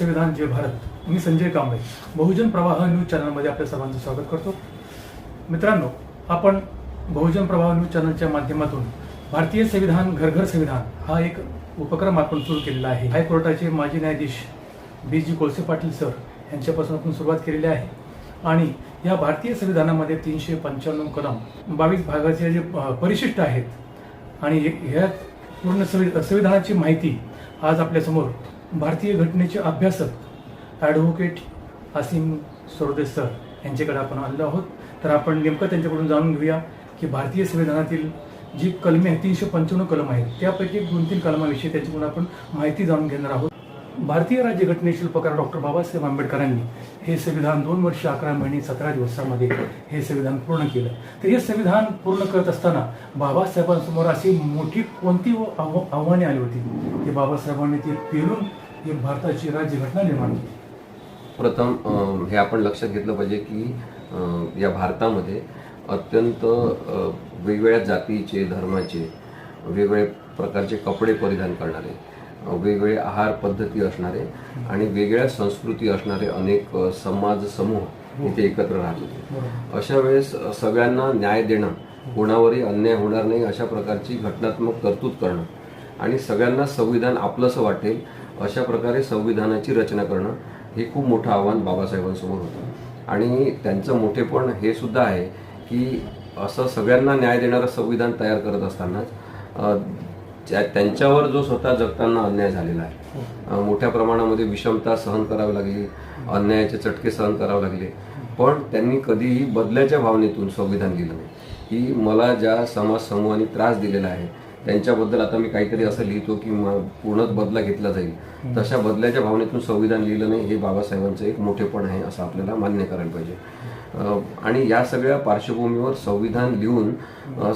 संविधान जय भारत। मी संजय कांबळे, बहुजन प्रवाह न्यूज चॅनलमध्ये आपल्या सर्वांचं स्वागत करतो। मित्रांनो, आपण बहुजन प्रवाह न्यूज चॅनलच्या माध्यमातून भारतीय संविधान घर घर संविधान हा एक उपक्रम आपण सुरू केलेला आहे। हायकोर्टाचे माजी न्यायाधीश BG कोळसे पाटील सर यांच्यापासून आपण सुरुवात केलेली आहे आणि या भारतीय संविधानामध्ये 395 कलम 22 भागाचे जे परिशिष्ट आहेत आणि ह्या पूर्ण संविधानाची माहिती आज आपल्या समोर भारतीय घटनेचे अभ्यासक ॲडव्होकेट असीम सरोदे सर यांच्याकडे आपण आलेलो आहोत। तर आपण नेमकं त्यांच्याकडून जाणून घेऊया की भारतीय संविधानातील जी कलमे आहेत 395 कलम आहेत त्यापैकी 2-3 कलमाविषयी त्यांच्याकडून आपण माहिती जाणून घेणार आहोत। भारतीय राज्यघटनेचे शिल्पकार डॉक्टर बाबासाहेब आंबेडकरांनी हे संविधान 2 वर्ष 11 महिने 17 दिवसांमध्ये हे संविधान पूर्ण केलं। तर हे संविधान पूर्ण करत असताना बाबासाहेबांसमोर अशी मोठी कोणती आव्हाने आली होती की बाबासाहेबांनी ती पेलून ही भारताची राज्यघटना निर्माण केली? प्रथम हे आपण लक्षात घेतलं पाहिजे की या भारतामध्ये अत्यंत वेगवेगळ्या जातीचे, धर्माचे, वेगवेगळे प्रकारचे कपडे परिधान करणारे, वेगवेगळे आहार पद्धती असणारे आणि वेगळ्या संस्कृती असणारे अनेक समाज समूह इथे एकत्र राहत होते। अशा वेळेस सगळ्यांना न्याय देणं, कोणावरही अन्याय होणार नाही अशा प्रकारची घटनात्मक तरतूद करणं आणि सगळ्यांना संविधान आपलंसं वाटेल अशा प्रकारे संविधानाची रचना करणं हे खूप मोठं आव्हान बाबासाहेबांसमोर होतं। आणि त्यांचं मोठेपण हे सुद्धा आहे की असं सगळ्यांना न्याय देणारं संविधान तयार करत असतानाच त्यांच्यावर जो स्वतः जगताना अन्याय झालेला आहे, मोठ्या प्रमाणामध्ये विषमता सहन करावी लागली, अन्यायाचे चटके सहन करावे लागले, पण त्यांनी कधीही बदल्याच्या भावनेतून संविधान लिहिलं नाही की मला ज्या समाज समूहाने त्रास दिलेला आहे त्यांच्याबद्दल आता मी काहीतरी असं लिहितो की पूर्णच बदला घेतला जाईल, तशा बदल्याच्या भावनेतून संविधान लिहिलं नाही। हे बाबासाहेबांचं एक मोठेपण आहे असं आपल्याला मान्य करायला पाहिजे। आणि या सगळ्या पार्श्वभूमीवर संविधान लिहून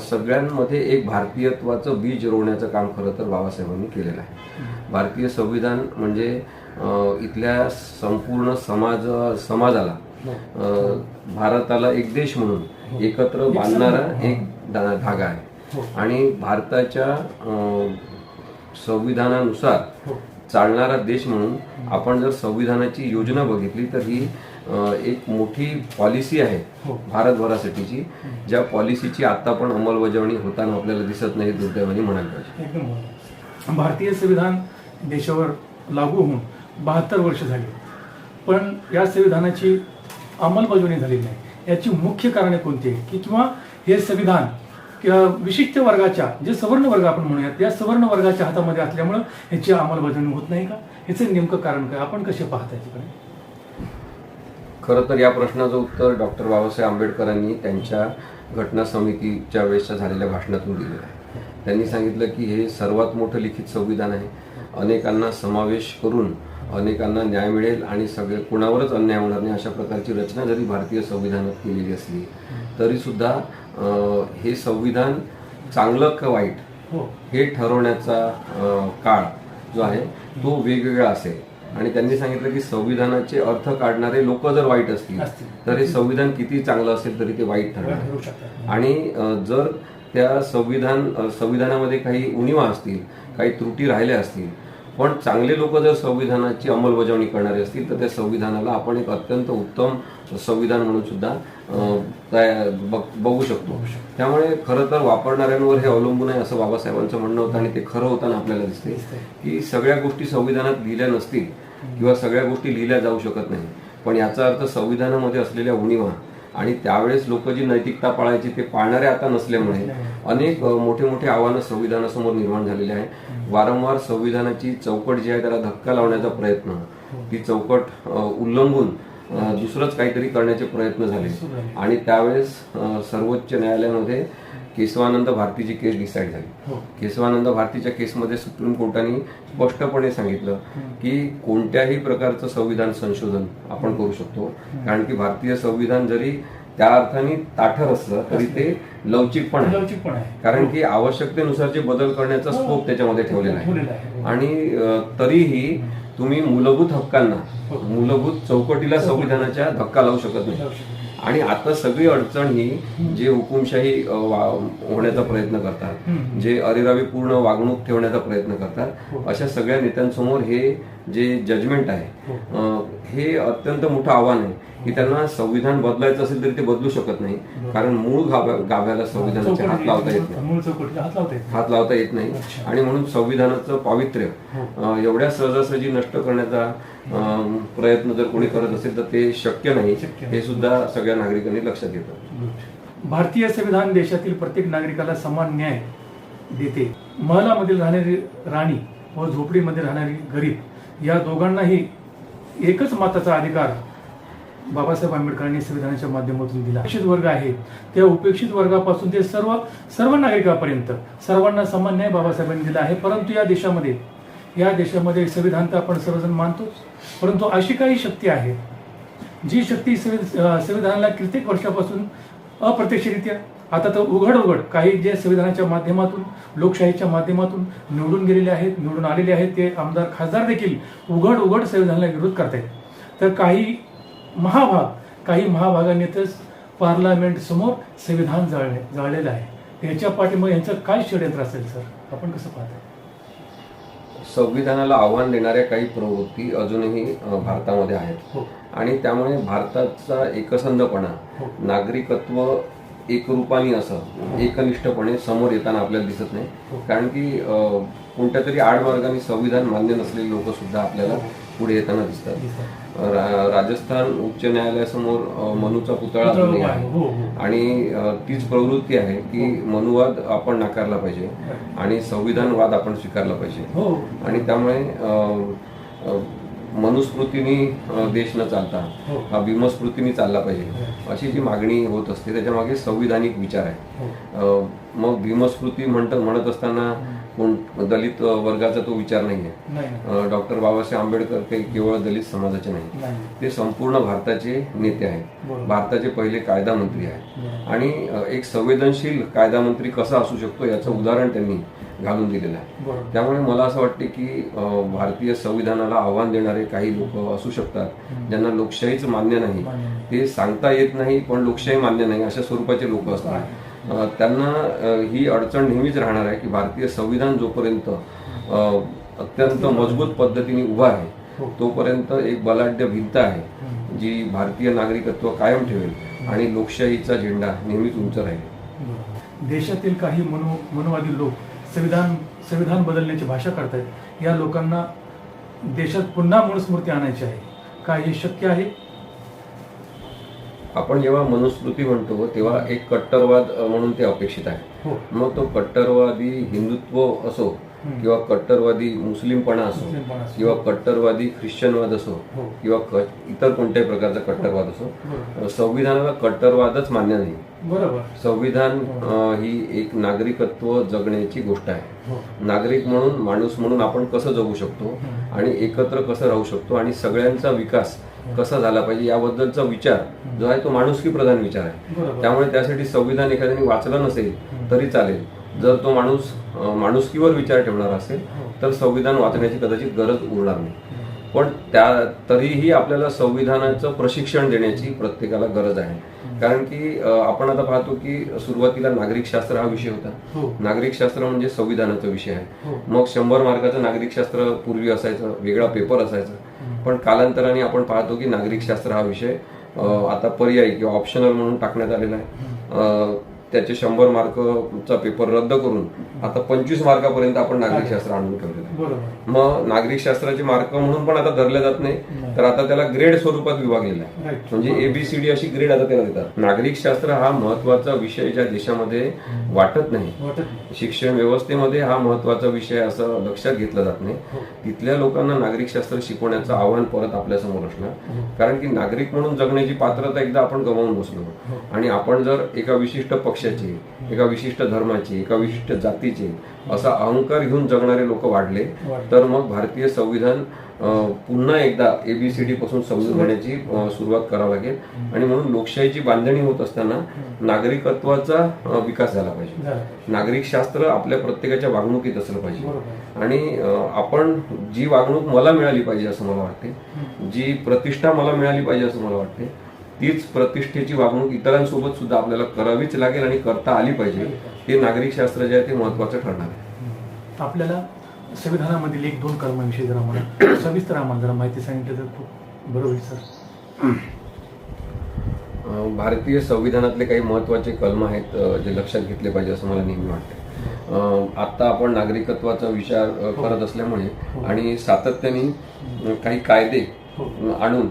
सगळ्यांमध्ये एक भारतीयत्वाचं बीज रोवण्याचं काम खरं तर बाबासाहेबांनी केलेलं आहे। भारतीय संविधान म्हणजे इथल्या संपूर्ण समाजाला, भारताला एक देश म्हणून एकत्र बांधणारा एक धागा आहे आणि भारताच्या संविधानानुसार चालणारा देश म्हणून आपण जर संविधानाची योजना बघितली तर ही एक मोठी पॉलिसी आहे भारतभरासाठीची, ज्या पॉलिसीची आता पण अंमलबजावणी होताना आपल्याला दिसत नाही, दुर्दैवाने म्हणायला पाहिजे। एकदम भारतीय संविधान देशावर लागू होऊन 72 वर्ष झाली, पण या संविधानाची अंमलबजावणी झालेली नाही। याची मुख्य कारणे कोणती आहे की किंवा हे संविधान विशिष्ट वर्गाच्या, जे सवर्ण वर्ग आपण म्हणूयात, या सवर्ण वर्गाच्या हातामध्ये असल्यामुळे ह्याची अंमलबजावणी होत नाही का? ह्याचं नेमकं कारण काय, आपण कसे पाहता याच्याकडे? खरं तर या प्रश्नाचं उत्तर डॉक्टर बाबासाहेब आंबेडकरांनी त्यांच्या घटना समितीच्या वेळेसच्या झालेल्या भाषणातून दिलेलं आहे। त्यांनी सांगितलं की हे सर्वात मोठं लिखित संविधान आहे, अनेकांना समावेश करून अनेकांना न्याय मिळेल आणि सगळे कुणावरच अन्याय होणार नाही अशा प्रकारची रचना जरी भारतीय संविधानात केलेली असली तरी सुद्धा हे संविधान चांगलं का वाईट हे ठरवण्याचा काळ जो आहे तो वेगवेगळा असेल। आणि त्यांनी सांगितलं की संविधानाचे अर्थ काढणारे लोक जर वाईट असतील तर हे संविधान किती चांगलं असेल तरी ते वाईट ठरणार। आणि जर त्या संविधानामध्ये काही उणिवा असतील, काही त्रुटी राहिल्या असतील, पण चांगले लोक जर संविधानाची अंमलबजावणी करणारे असतील तर त्या संविधानाला आपण एक अत्यंत उत्तम संविधान म्हणून सुद्धा बघू शकतो। त्यामुळे खरं तर वापरणाऱ्यांवर हे अवलंबून आहे असं बाबासाहेबांचं म्हणणं होतं आणि ते खरं होताना आपल्याला दिसते की सगळ्या गोष्टी संविधानात लिहिल्या नसतील किंवा सगळ्या गोष्टी लिहिल्या जाऊ शकत नाही, पण याचा अर्थ संविधानामध्ये असलेल्या उणिवा आणि त्यावेळेस लोक जी नैतिकता पाळायची ते पाळणारे आता नसल्यामुळे अनेक मोठे मोठे आव्हानं संविधानासमोर निर्माण झालेले आहे। वारंवार संविधानाची चौकट जी आहे त्याला धक्का लावण्याचा प्रयत्न, ती चौकट उल्लंघून दुसरंच काहीतरी करण्याचे प्रयत्न झाले आणि त्यावेळेस सर्वोच्च न्यायालयामध्ये केशवानंद भारतीची केस डिसाईड झाली। केशवानंद भारतीच्या केसमध्ये सुप्रीम कोर्टाने स्पष्टपणे सांगितलं की कोणत्याही प्रकारचं संविधान संशोधन आपण करू शकतो, कारण की भारतीय संविधान जरी त्या अर्थाने ताठर असलं तरी ते लवचिक आहे, कारण की आवश्यकतेनुसार जे बदल करण्याचा स्कोप त्याच्यामध्ये ठेवलेला आहे। आणि तरीही तुम्ही मूलभूत हक्कांना, मूलभूत चौकटीला संविधानाच्या धक्का लावू शकत नाही। आणि आता सगळी अडचण ही जे हुकुमशाही होण्याचा प्रयत्न करतात, जे अरेरावी पूर्ण वागणूक ठेवण्याचा प्रयत्न करतात, अशा सगळ्या नेत्यांसमोर हे जे जजमेंट आहे हे अत्यंत मोठं आव्हान आहे की त्यांना संविधान बदलायचं असेल तरी ते बदलू शकत नाही, कारण मूळ गाभ्याला संविधानाचे हात लावता येत नाही, हात लावता येत नाही. आणि म्हणून संविधानाचं पावित्र्य एवढ्या सहजासहजी नष्ट करण्याचा प्रयत्न जर कोणी करत असेल तर ते शक्य नाही, हे सुद्धा सगळ्या नागरिकांनी लक्षात घेतलं. भारतीय संविधान देशातील प्रत्येक नागरिकाला समान न्याय देते. महलामधील राहणारी राणी व झोपडीमध्ये राहणारी गरीब या दोघांनाही एकच मताचा अधिकार बाबासाहेब आंबेडकरांनी संविधानाच्या माध्यमातून दिला. उपेक्षित वर्ग आहे त्या उपेक्षित वर्गापासून ते सर्व नागरिकांपर्यंत सर्वांना समान न्याय बाबासाहेबांनी दिला आहे. परंतु या देशामध्ये संविधान तर आपण सर्वजण मानतोच, परंतु अशी काही शक्ती आहे जी शक्ती संविधानाला कित्येक वर्षापासून अप्रत्यक्षरित्या, आता तर उघड काही जे संविधानाच्या माध्यमातून लोकशाहीच्या माध्यमातून निवडून गेलेले आहेत, निवडून आलेले आहेत ते आमदार खासदार देखील उघड संविधानाला विरोध करतायत. तर काही महाभागांनी तर पार्लमेंट समोर संविधान जाळलेलं आहे. याच्या पाठीमागे यांचं काय षडयंत्र असेल सर, आपण कसं पाहताय? संविधानाला आव्हान देणाऱ्या काही प्रवृत्ती अजूनही भारतामध्ये आहेत आणि त्यामुळे भारताचा एकसंधपणा, नागरिकत्व एकरूपाने असं एकनिष्ठपणे समोर येताना आपल्याला दिसत नाही. कारण की कोणत्या तरी आडमार्गाने संविधान मान्य नसलेले लोक सुद्धा आपल्याला पुढे येताना दिसतात. राजस्थान उच्च न्यायालयासमोर मनुचा पुतळा अजूनही आहे आणि तीच प्रवृत्ती आहे की मनुवाद आपण नाकारला पाहिजे आणि संविधानवाद आपण स्वीकारला पाहिजे. आणि त्यामुळे मनुस्मृतीने देश न चालता हा भीमस्मृतीने चालला पाहिजे अशी जी मागणी होत असते त्याच्या मागे संविधानिक विचार आहे. मग भीमस्मृती म्हणत असताना कोण दलित वर्गाचा तो विचार नाहीये. डॉक्टर बाबासाहेब आंबेडकर काही केवळ दलित समाजाचे नाही, ते संपूर्ण भारताचे नेते आहेत, भारताचे पहिले कायदा मंत्री आहेत आणि एक संवेदनशील कायदा मंत्री कसा असू शकतो याचं उदाहरण त्यांनी घालून दिलेलं आहे. त्यामुळे मला असं वाटते की भारतीय संविधानाला आव्हान देणारे काही लोक असू शकतात ज्यांना लोकशाहीच मान्य नाही, ते सांगता येत नाही पण लोकशाही मान्य नाही अशा स्वरूपाचे लोक असतात. त्यांना ही अडचण नेहमीच राहणार आहे की भारतीय संविधान जोपर्यंत अत्यंत मजबूत पद्धतीने उभा आहे तोपर्यंत एक बलाढ्य भिंत आहे जी भारतीय नागरिकत्व कायम ठेवेल आणि लोकशाहीचा झेंडा नेहमीच उंच राहील. देशातील काही मनोवादी लोक संविधान बदलण्याची भाषा करतायत. या लोकांना देशात पुन्हा मनुस्मृती आणायची आहे, काय हे शक्य आहे? आपण जेव्हा मनुस्मृती म्हणतो तेव्हा एक कट्टरवाद म्हणून ते अपेक्षित आहे. मग तो कट्टरवादी हिंदुत्व असो किंवा कट्टरवादी मुस्लिमपणा असो किंवा कट्टरवादी ख्रिश्चनवाद असो किंवा इतर कोणत्याही प्रकारचा कट्टरवाद असो, संविधानाला कट्टरवादच मान्य नाही. बरोबर. संविधान ही एक नागरिकत्व जगण्याची गोष्ट आहे. नागरिक म्हणून, माणूस म्हणून आपण कसं जगू शकतो आणि एकत्र कसं राहू शकतो आणि सगळ्यांचा विकास कसा झाला पाहिजे याबद्दलचा विचार जो आहे तो माणुसकी प्रधान विचार आहे. त्यामुळे त्यासाठी संविधान एखाद्याने वाचलं नसेल तरी चालेल. जर तो माणूस माणुसकीवर विचार ठेवणार असेल तर संविधान वाचण्याची कदाचित गरज उरणार नाही. पण तरीही आपल्याला संविधानाचं प्रशिक्षण देण्याची प्रत्येकाला गरज आहे. कारण की आपण आता पाहतो की सुरुवातीला नागरिकशास्त्र हा विषय होता. नागरिकशास्त्र म्हणजे संविधानाचा विषय आहे. मग 100 मार्काचं नागरिकशास्त्र पूर्वी असायचं, वेगळा पेपर असायचा. पण कालांतराने आपण पाहतो की नागरिकशास्त्र हा विषय आता पर्यायी किंवा ऑप्शनल म्हणून टाकण्यात आलेला आहे. त्याचे 100 मार्कचा पेपर रद्द करून आता 25 मार्कापर्यंत आपण नागरिकशास्त्र आणून ठेवलेलं आहे. मग नागरिकशास्त्राचे मार्क म्हणून पण आता धरले जात नाही, तर आता त्याला ग्रेड स्वरूपात विभागलेला आहे. म्हणजे ABCD अशी ग्रेड आता त्याला देतात. नागरिकशास्त्र हा महत्वाचा विषय ज्या देशामध्ये वाटत नाही, शिक्षण व्यवस्थेमध्ये हा महत्वाचा विषय असं लक्षात घेतला जात नाही, तिथल्या लोकांना नागरिकशास्त्र शिकवण्याचं आव्हान परत आपल्या समोर असणार. कारण की नागरिक म्हणून जगण्याची पात्रता एकदा आपण गमावून बसलो आणि आपण जर एका विशिष्ट पक्षाची, एका विशिष्ट धर्माची, एका विशिष्ट जातीचे असा अहंकार घेऊन जगणारे लोक वाढले तर मग भारतीय संविधान पुन्हा एकदा ABCD पासून समजून घेण्याची सुरुवात करावी लागेल. आणि म्हणून लोकशाहीची बांधणी होत असताना नागरिकत्वाचा विकास झाला पाहिजे. नागरिकशास्त्र आपल्या प्रत्येकाच्या वागणुकीत असलं पाहिजे आणि आपण जी वागणूक मला मिळाली पाहिजे असं मला वाटते, जी प्रतिष्ठा मला मिळाली पाहिजे असं मला वाटते, तीच प्रतिष्ठेची वागणूक इतरांसोबत सुद्धा आपल्याला करावीच लागेल आणि करता आली पाहिजे. हे नागरिकशास्त्र जे आहे ते महत्वाचं ठरणार आहे. आपल्याला संविधानामधील एक दोन कलमांविषयी जर आम्हाला सविस्तर आम्हाला जरा माहिती सांगितली तर खूप बरं होईल सर. भारतीय संविधानातले काही महत्त्वाचे कलम आहेत जे लक्षात घेतले पाहिजे असं मला नेहमी वाटतं. आता आपण नागरिकत्वाचा विचार करत असल्यामुळे आणि सातत्याने काही कायदे आणून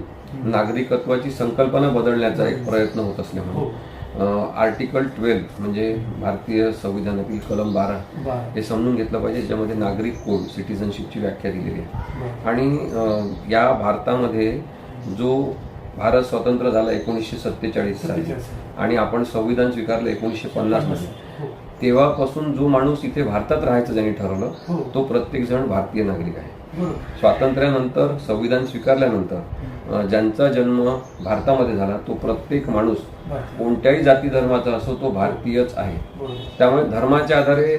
नागरिकत्वाची संकल्पना बदलण्याचा एक प्रयत्न होत असल्यामुळे आर्टिकल 12 म्हणजे भारतीय संविधानातील कलम 12 हे समजून घेतलं पाहिजे, ज्यामध्ये नागरिक कोड सिटिझनशिपची व्याख्या दिलेली आहे. आणि या भारतामध्ये जो भारत स्वतंत्र झाला 1947 साली आणि आपण संविधान स्वीकारलं 1950 मध्ये, तेव्हापासून जो माणूस इथे भारतात राहायचं ज्यांनी ठरवलं तो प्रत्येक जण भारतीय नागरिक आहे. स्वातंत्र्यानंतर संविधान स्वीकारल्यानंतर ज्यांचा जन्म भारतामध्ये झाला तो प्रत्येक माणूस कोणत्याही जाती धर्माचा असो तो भारतीयच आहे. त्यामुळे धर्माच्या आधारे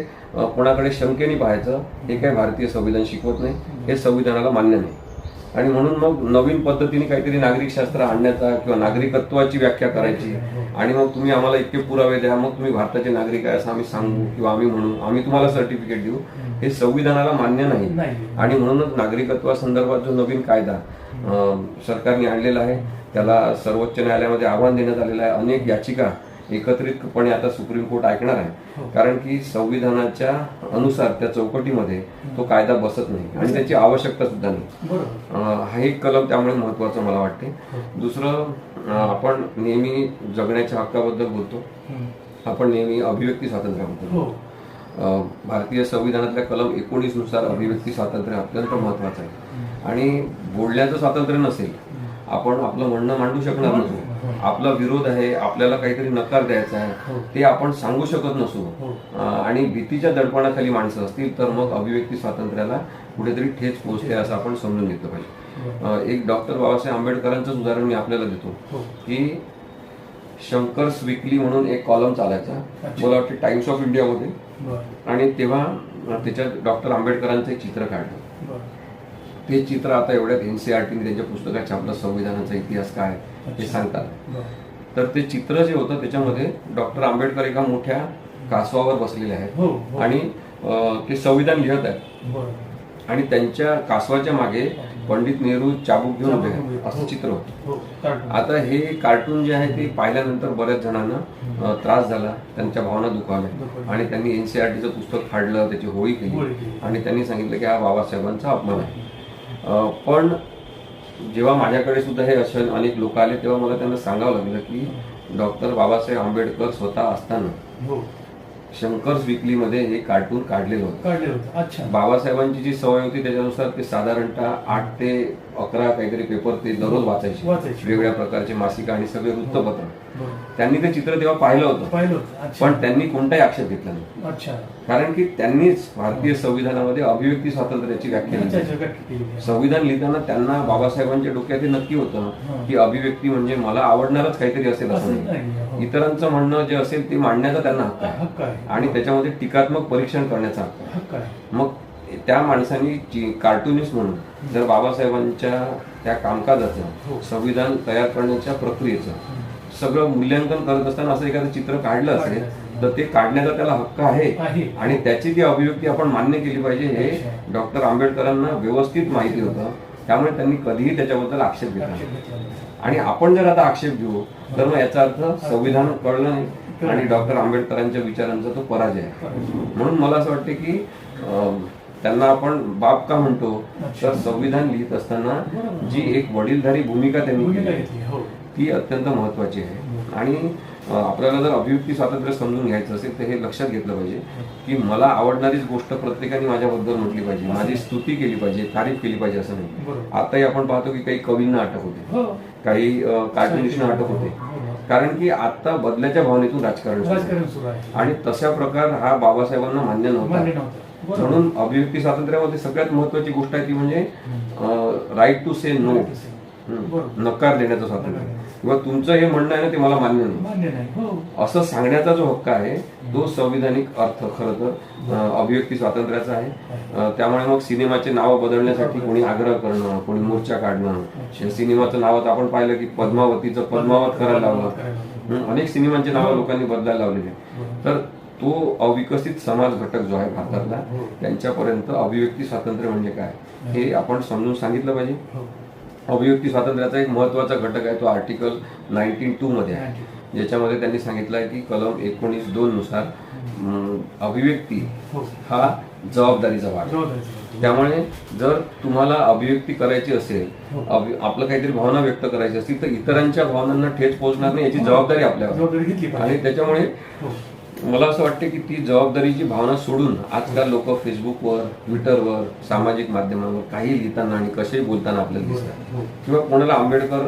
कोणाकडे शंकेने पाहायचं हे काय भारतीय संविधान शिकवत नाही, हे संविधानाला मान्य नाही. आणि म्हणून मग नवीन पद्धतीने काहीतरी नागरिकशास्त्र आणण्याचा किंवा नागरिकत्वाची व्याख्या करायची आणि मग तुम्ही आम्हाला इतके पुरावे द्या, मग तुम्ही भारताचे नागरिक आहे असं आम्ही सांगू किंवा आम्ही म्हणू, आम्ही तुम्हाला सर्टिफिकेट देऊ, हे संविधानाला मान्य नाही. आणि म्हणूनच नागरिकत्वासंदर्भात जो नवीन कायदा सरकारने आणलेला आहे त्याला सर्वोच्च न्यायालयामध्ये आव्हान देण्यात आलेलं आहे. अनेक याचिका एकत्रितपणे आता सुप्रीम कोर्ट ऐकणार आहे, कारण की संविधानाच्या अनुसार त्या चौकटीमध्ये तो कायदा बसत नाही आणि त्याची आवश्यकता सुद्धा नाही. हा एक कलम त्यामुळे महत्वाचं मला वाटते. दुसरं, आपण नेहमी जगण्याच्या हक्काबद्दल बोलतो, आपण नेहमी अभिव्यक्ती स्वातंत्र्याबद्दल बोलतो. भारतीय संविधानातल्या कलम 19 नुसार अभिव्यक्ती स्वातंत्र्य अत्यंत महत्वाचं आहे. आणि बोलण्याचं स्वातंत्र्य नसेल, आपण आपलं म्हणणं मांडू शकणार नसू, आपला विरोध आहे, आपल्याला काहीतरी नकार द्यायचा आहे ते आपण सांगू शकत नसू आणि भीतीच्या दडपणाखाली माणसं असतील तर मग अभिव्यक्ती स्वातंत्र्याला कुठेतरी ठेच पोहोचते असं आपण समजून घेतलं पाहिजे. एक डॉक्टर बाबासाहेब आंबेडकरांचंच उदाहरण मी आपल्याला देतो की शंकर्स वीकली म्हणून एक कॉलम चालायचा, मला वाटतं टाइम्स ऑफ इंडियामध्ये, आणि तेव्हा त्याच्यात डॉक्टर आंबेडकरांचं एक चित्र काढलं. ते चित्र आता एवढ्यात NCERTने त्यांच्या पुस्तकात छापलं, संविधानाचा इतिहास काय हे सांगतात. तर ते चित्र जे होतं त्याच्यामध्ये डॉक्टर आंबेडकर एका मोठ्या कासवावर बसलेले आहेत आणि ते संविधान लिहित आहेत आणि त्यांच्या कासवाच्या मागे पंडित नेहरू चाबूक घेऊन उभे आहेत असं चित्र होतं. आता हे कार्टून जे आहे ते पाहिल्यानंतर बऱ्याच जणांना त्रास झाला, त्यांच्या भावना दुखावल्या आणि त्यांनी NCERTचं पुस्तक फाडलं, त्याची होळी केली आणि त्यांनी सांगितलं की हा बाबासाहेबांचा अपमान आहे. पण जेव्हा माझ्याकडे सुद्धा हे असे अनेक लोक आले तेव्हा मला त्यांना सांगावं लागलं की डॉक्टर बाबासाहेब आंबेडकर स्वतः असताना शंकर्स वीकली मध्ये हे कार्टून काढलेलं होतं. बाबासाहेबांची जी सवय होती त्याच्यानुसार ते साधारणतः 8 ते 11 काहीतरी पेपर ते दररोज वाचायचे, वेगवेगळ्या प्रकारचे मासिक आणि सगळे वृत्तपत्र. त्यांनी ते चित्र तेव्हा पाहिलं होतं, पण त्यांनी कोणताही आक्षेप घेतला नाही, कारण की त्यांनीच भारतीय संविधानामध्ये अभिव्यक्ती स्वातंत्र्याची व्याख्या केली. संविधान लिहिताना त्यांना बाबासाहेबांच्या डोक्यात हे नक्की होतं की अभिव्यक्ती म्हणजे मला आवडणारच काहीतरी असेल असं नाही, इतरांचं म्हणणं जे असेल ते मांडण्याचा त्यांना हक्क आहे आणि त्याच्यामध्ये टीकात्मक परीक्षण करण्याचा हक्क आहे. मग त्या माणसांनी कार्टुनिस्ट म्हणून जर बाबासाहेबांच्या त्या कामकाजाचं, संविधान तयार करण्याच्या प्रक्रियेचं सगळं मूल्यांकन करत असताना असं एखादं चित्र काढलं असेल तर ते काढण्याचा त्याला हक्क आहे आणि त्याची ती अभिव्यक्ती आपण मान्य केली पाहिजे हे डॉक्टर आंबेडकरांना व्यवस्थित माहिती होतं. त्यामुळे त्यांनी कधीही त्याच्याबद्दल आक्षेप घेतला नाही. आणि आपण जर आता आक्षेप घेऊ तर मग याचा अर्थ संविधान कळलं नाही आणि डॉक्टर आंबेडकरांच्या विचारांचा तो पराजय आहे. म्हणून मला असं वाटतं की त्यांना आपण बाप का म्हणतो तर संविधान लिहित असताना जी एक वडीलधारी भूमिका त्यांनी केली ती अत्यंत महत्वाची आहे. आणि आपल्याला जर अभिव्यक्ती स्वातंत्र्य समजून घ्यायचं असेल तर हे लक्षात घेतलं पाहिजे की मला आवडणारीच गोष्ट प्रत्येकाने माझ्याबद्दल म्हटली पाहिजे, माझी स्तुती केली पाहिजे, तारीफ केली पाहिजे असं नाही. आताही आपण पाहतो की काही कवींना अटक होते, काही कार्टुनिस्टना अटक होते, कारण की आता बदल्याच्या भावनेतून राजकारण सुरू आहे आणि तशा प्रकार हा बाबासाहेबांना मान्य नव्हता. म्हणून अभिव्यक्ती स्वातंत्र्यामध्ये सगळ्यात महत्वाची गोष्ट आहे ती म्हणजे राईट टू से नो, नकार देण्याचं स्वातंत्र्य, किंवा तुमचं हे म्हणणं आहे ना ते मला मान्य नाही असं सांगण्याचा जो हक्क आहे तो संविधानिक अर्थ खरं तर अभिव्यक्ती स्वातंत्र्याचा आहे. त्यामुळे मग सिनेमाचे नाव बदलण्यासाठी कोणी आग्रह करणं, कोणी मोर्चा काढणं, सिनेमाचं नाव आपण पाहिलं की पद्मावतीचं पद्मावत करायला लावलं, अनेक सिनेमांचे नाव लोकांनी बदलायला लावलेले. तर तो अविकसित समाज घटक जो आहे भारतातला हो. त्यांच्यापर्यंत अभिव्यक्ती स्वातंत्र्य म्हणजे काय हे आपण समजून सांगितलं पाहिजे. हो. अभिव्यक्ती स्वातंत्र्याचा एक महत्वाचा घटक आहे तो आर्टिकल 19(2) मध्ये आहे, ज्याच्यामध्ये त्यांनी सांगितलं आहे की कलम 19(2) नुसार अभिव्यक्ती हो. हा जबाबदारीचा भाग आहे. जबाबदारीचं. त्यामुळे जर तुम्हाला अभिव्यक्ती करायची असेल, हो. आपलं काहीतरी भावना व्यक्त करायची असतील तर इतरांच्या भावनांना ठेच पोहोचणार नाही याची जबाबदारी आपल्यावर. जबाबदारी घेतली पाहिजे. आणि त्याच्यामुळे हो. मला असं वाटतं की ती जबाबदारीची भावना सोडून आजकाल लोक फेसबुकवर, ट्विटरवर, सामाजिक माध्यमांवर काही लिहिताना आणि कसेही बोलताना आपल्याला दिसतात. हो. किंवा कोणाला आंबेडकर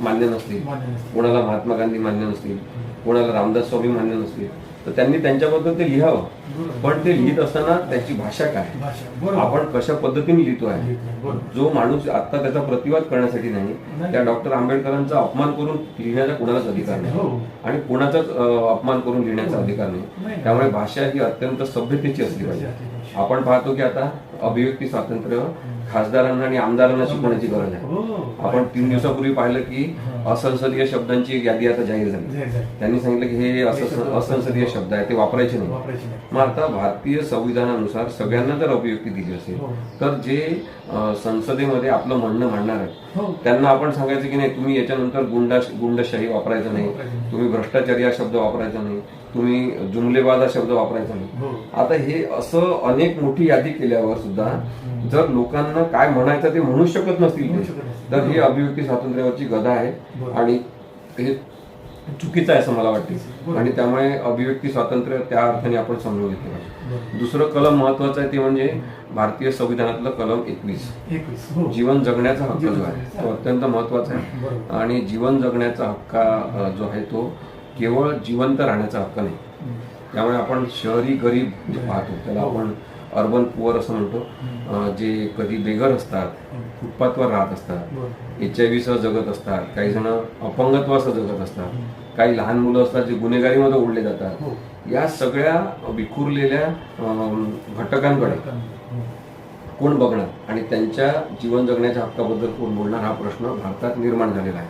मान्य नसतील, मान्य नसतील. कोणाला महात्मा गांधी मान्य नसतील, कोणाला रामदास स्वामी मान्य नसतील, तर त्यांनी त्यांच्याबद्दल ते लिहावं. बरोबर. पण ते लिहित असताना त्याची भाषा काय, भाषा. बरोबर. आपण कशा पद्धतीने लिहितो आहे, बरोबर. जो माणूस आता त्याचा प्रतिवाद करण्यासाठी नाही, त्या डॉक्टर आंबेडकरांचा अपमान करून लिहिण्याचा कुणालाच अधिकार नाही हो. आणि कुणाचाच अपमान करून लिहिण्याचा अधिकार नाही. नाही. त्यामुळे भाषा ही अत्यंत सभ्यतेची असली पाहिजे. आपण पाहतो की आता अभिव्यक्ती स्वातंत्र्य खासदारांना आणि आमदारांना शिकवण्याची गरज आहे. हो. आपण 3 दिवसापूर्वी पाहिलं की असंसदीय शब्दांची एक यादी आता जाहीर झाली. त्यांनी सांगितलं की हे असंसदीय शब्द आहे, ते वापरायचे नाही. वापरायची नाही. मग आता भारतीय संविधानानुसार सगळ्यांना जर अभिव्यक्ती दिली असेल हो. तर जे संसदेमध्ये आपलं म्हणणं मांडणार आहे हो. त्यांना आपण सांगायचं की नाही, तुम्ही याच्यानंतर गुंडशाही वापरायचं नाही, तुम्ही भ्रष्टाचारी हा शब्द वापरायचा नाही, तुम्ही जुमलेबाज हा शब्द वापरायचा नाही. हो. आता हे असं अनेक मोठी यादी केल्यावर सुद्धा जर लोकांना काय म्हणायचं ते म्हणू शकत नसतील ते, तर ही अभिव्यक्ती स्वातंत्र्यावरची गदा आहे आणि हे चुकीचं आहे असं मला वाटते. आणि त्यामुळे अभिव्यक्ती स्वातंत्र्य त्या अर्थाने आपण समजून घेतलं पाहिजे. दुसरं कलम महत्वाचं आहे ते म्हणजे भारतीय संविधानातलं कलम 21. हो. जीवन जगण्याचा हक्क जो आहे तो अत्यंत महत्वाचा आहे. बरोबर. आणि जीवन जगण्याचा हक्क जो आहे तो केवळ जिवंत राहण्याचा हक्क नाही. त्यामुळे आपण शहरी गरीब जे पाहतो त्याला आपण अर्बन पुअर असं म्हणतो, जे कधी बेघर असतात, फुटपाथवर राहत असतात, HIV सह जगत असतात, काही जण अपंगत्वासह जगत असतात, काही लहान मुलं असतात जे गुन्हेगारीमध्ये ओढले जातात. या सगळ्या विखुरलेल्या घटकांकडे कोण बघणार आणि त्यांच्या जीवन जगण्याच्या हक्काबद्दल कोण बोलणार हा प्रश्न भारतात निर्माण झालेला आहे.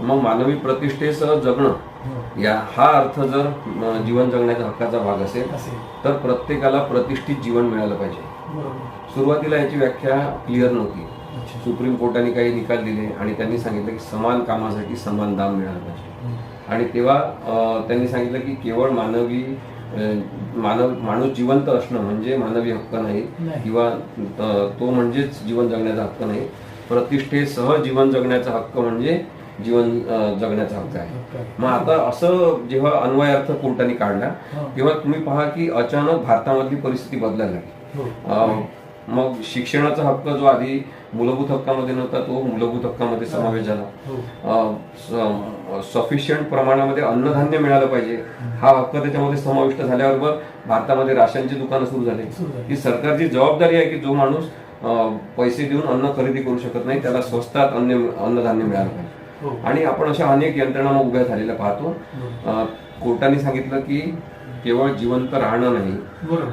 मग मानवी प्रतिष्ठेसह जगणं हा अर्थ जर जीवन जगण्याच्या हक्काचा भाग असेल तर प्रत्येकाला प्रतिष्ठित जीवन मिळालं पाहिजे. सुरुवातीला याची व्याख्या क्लिअर नव्हती. सुप्रीम कोर्टाने काही निकाल दिले आणि त्यांनी सांगितलं की समान कामासाठी समान दाम मिळालं पाहिजे. आणि तेव्हा त्यांनी सांगितलं की केवळ माणूस जिवंत असणं म्हणजे मानवी हक्क नाही किंवा तो म्हणजेच जीवन जगण्याचा हक्क नाही, प्रतिष्ठेसह जीवन जगण्याचा हक्क म्हणजे जीवन जगण्याचा हक्क आहे. मग आता असं जेव्हा अन्वयार्थ कोर्टाने काढला तेव्हा तुम्ही पहा की अचानक भारतामधली परिस्थिती बदलायला लागली. मग शिक्षणाचा हक्क जो आधी मूलभूत हक्कामध्ये नव्हता तो मूलभूत हक्कामध्ये समावेश झाला. सफिशियंट प्रमाणामध्ये अन्नधान्य मिळालं पाहिजे हा हक्क त्याच्यामध्ये समाविष्ट झाल्याबरोबर भारतामध्ये राशनची दुकानं सुरू झाली. ही सरकारची जबाबदारी आहे की जो माणूस पैसे देऊन अन्न खरेदी करू शकत नाही त्याला स्वस्तात अन्नधान्य मिळालं पाहिजे. आणि आपण अशा अनेक यंत्रणा उभ्या झालेल्या पाहतो. कोर्टाने सांगितलं की केवळ जिवंत राहणं नाही,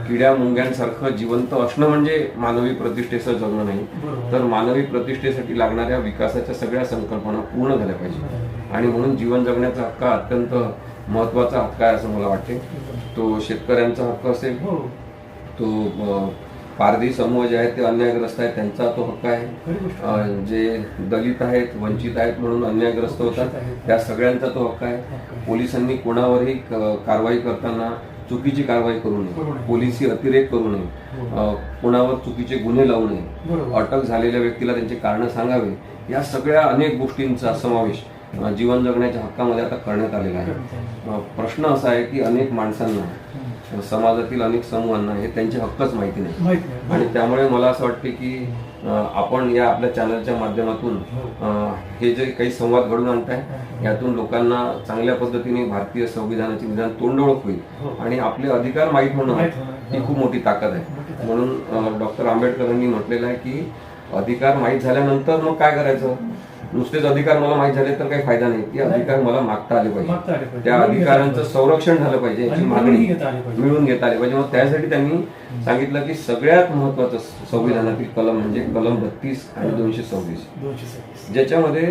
किड्या मुंग्यांसारखं जिवंत असणं म्हणजे मानवी प्रतिष्ठेसह जगणं नाही, तर मानवी प्रतिष्ठेसाठी लागणाऱ्या विकासाच्या सगळ्या संकल्पना पूर्ण झाल्या पाहिजे. आणि म्हणून जीवन जगण्याचा हक्क अत्यंत महत्वाचा हक्क आहे असं मला वाटते. तो शेतकऱ्यांचा हक्क असेल, तो पारधी समूह जे आहेत ते अन्यायग्रस्त आहेत त्यांचा तो हक्क आहे, जे दलित आहेत वंचित आहेत म्हणून अन्यायग्रस्त होतात त्या सगळ्यांचा तो हक्क आहे. पोलिसांनी कोणावरही कारवाई करताना चुकीची कारवाई करू नये, पोलिसी अतिरेक करू नये, कोणावर चुकीचे गुन्हे लावू नये, अटक झालेल्या व्यक्तीला त्यांचे कारण सांगावे, या सगळ्या अनेक गोष्टींचा समावेश जीवन जगण्याच्या हक्कामध्ये आता करण्यात आलेला आहे. प्रश्न असा आहे की अनेक माणसांना समाजातील अनेक समूहांना हे त्यांचे हक्कच माहिती नाही. आणि त्यामुळे मला असं वाटते की आपण या आपल्या चॅनलच्या माध्यमातून हे जे काही संवाद घडून आणताय यातून लोकांना चांगल्या पद्धतीने भारतीय संविधानाची निदान तोंडओळख होईल आणि आपले अधिकार माहीत होणं ही खूप मोठी ताकद आहे. म्हणून डॉक्टर आंबेडकरांनी म्हटलेलं आहे की अधिकार माहीत झाल्यानंतर मग काय करायचं, नुसतेच अधिकार मला माहीत झाले तर काही फायदा नाही, ते अधिकार मला मागता आले पाहिजे, त्या अधिकारांचं संरक्षण झालं पाहिजे, याची मागणी मिळून घेता आली पाहिजे. मग त्यासाठी त्यांनी सांगितलं की सगळ्यात महत्वाचं संविधानातील कलम म्हणजे कलम 32 आणि 226, ज्याच्यामध्ये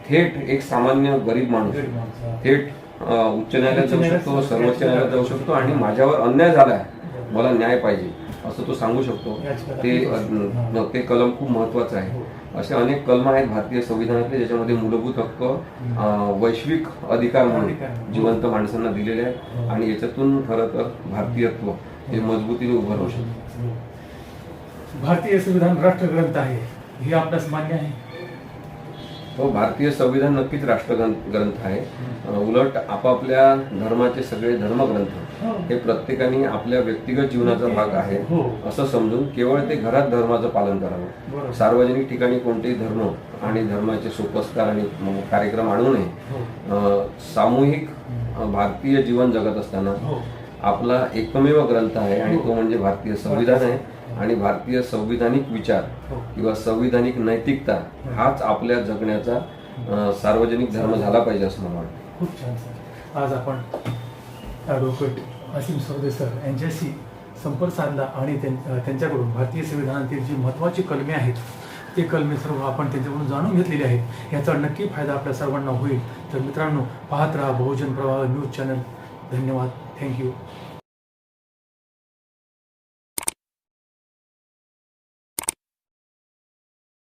थेट एक सामान्य गरीब माणूस थेट उच्च न्यायालयात जाऊ शकतो, सर्वोच्च न्यायालयात जाऊ शकतो आणि माझ्यावर अन्याय झालाय, मला न्याय पाहिजे असं तो सांगू शकतो. ते कलम खूप महत्वाचं आहे. असे अनेक कलम आहेत भारतीय संविधानातले ज्याच्यामध्ये मूलभूत हक्क वैश्विक अधिकार म्हणून जिवंत माणसांना दिलेले आहेत आणि याच्यातून खरं तर भारतीयत्व हे मजबूतीने उभं राहू शकतं. भारतीय संविधान राष्ट्रग्रंथ आहे हे आपल्यास मान्य आहे? हो, भारतीय संविधान नक्कीच राष्ट्रग्रंथ आहे. उलट आपापल्या धर्माचे सगळे धर्मग्रंथ हे प्रत्येकाने आपल्या व्यक्तिगत जीवनाचा भाग आहे असं समजून केवळ ते घरात धर्माचं पालन करावं. सार्वजनिक ठिकाणी कोणतेही धर्म आणि धर्माचे सोपस्कार आणि कार्यक्रम आणू नये. सामूहिक भारतीय जीवन जगत असताना आपला एकमेव ग्रंथ आहे आणि तो म्हणजे भारतीय संविधान आहे. आणि भारतीय संविधानिक विचार किंवा संविधानिक नैतिकता हाच आपल्या जगण्याचा सार्वजनिक धर्म झाला पाहिजे असं मला वाटतं. खूप छान सर. आज आपण ॲडव्होकेट असीम सरदे सर यांच्याशी संपर्क साधला आणि त्यांच्याकडून भारतीय संविधानातील जी महत्त्वाची कलमे आहेत ते कलमे सर्व आपण त्यांच्याकडून जाणून घेतलेले आहेत. याचा नक्की फायदा आपल्या सर्वांना होईल. तर मित्रांनो, पाहत राहा बहुजन प्रवाह न्यूज चॅनल. धन्यवाद. थँक्यू.